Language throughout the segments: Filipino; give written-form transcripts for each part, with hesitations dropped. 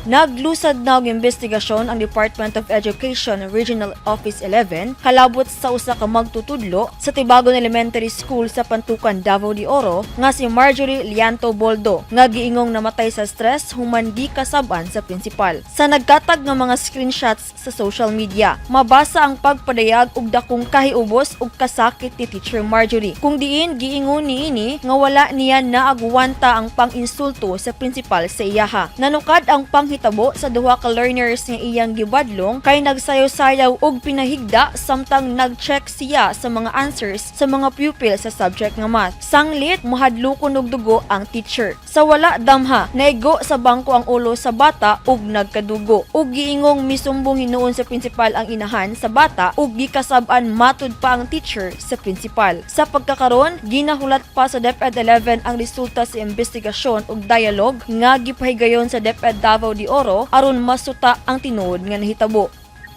Naglusad na og investigasyon ang Department of Education Regional Office 11 kalabot sa usa ka magtutudlo sa Tibagon Elementary School sa Pantukan, Davao de Oro nga si Marjorie Lianto Boldo nga giingong namatay sa stress human gikasab-an sa prinsipal. Sa nagkatag nga mga screenshots sa social media, mabasa ang pagpadayag og dakong kahiubos ug kasakit ni Teacher Marjorie. Kung diin giingon niini nga wala niya naagwanta ang pang-insulto sa prinsipal sa iyaha. Nanukad ang panghitabo sa duha ka learners nga iyang gibadlong kay nagsayaw-sayaw og pinahigda samtang nag-check siya sa mga answers sa mga pupil sa subject nga math. Sanglit mohadlokon og dugo ang teacher. Sa wala damha, naigo sa bangko ang ulo sa bata ug nagkadugo. Ug giingong misumbong hinuon sa prinsipal ang inahan sa bata ug gikasab-an matud pa ang teacher sa prinsipal. Sa pagkakaron, ginahulat pa sa DepEd 11 ang resulta sa investigasyon ug dialogue nga gipahigayon sa DepEd Davao de Oro aron masuta ang tinuod nga nahitabo.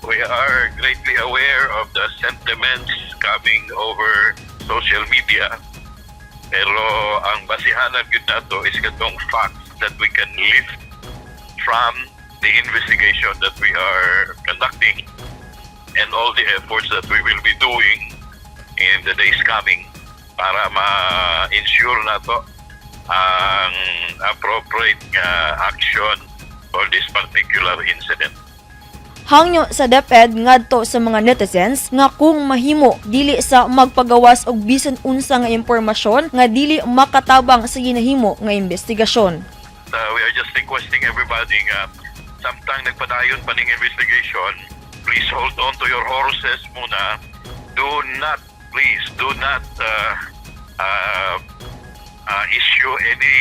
We are greatly aware of the sentiments coming over social media. Pero ang basihanan yun nato is katong facts that we can lift from the investigation that we are conducting and all the efforts that we will be doing in the days coming para ma-ensure nato ang appropriate action for this particular incident. Hangyo sa DepEd ngadto sa mga netizens nga kung mahimo dili sa magpagawas og bisan unsa nga impormasyon nga dili makatabang sa ginahimo nga investigasyon. We are just requesting everybody nga samtang nagpadayon pa ning investigation, please hold on to your horses muna. Please do not issue any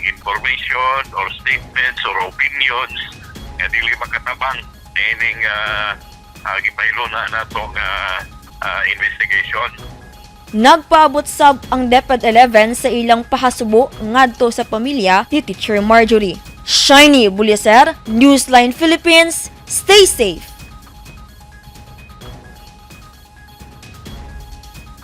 information or statements or opinions nga dili makatabang ining gipahiluna nato nga investigation. Nagpaabot sab ang DepEd 11 sa ilang pahasubo ngadto sa pamilya ni Teacher Marjorie. Shiny Buliaser, Newsline Philippines, stay safe!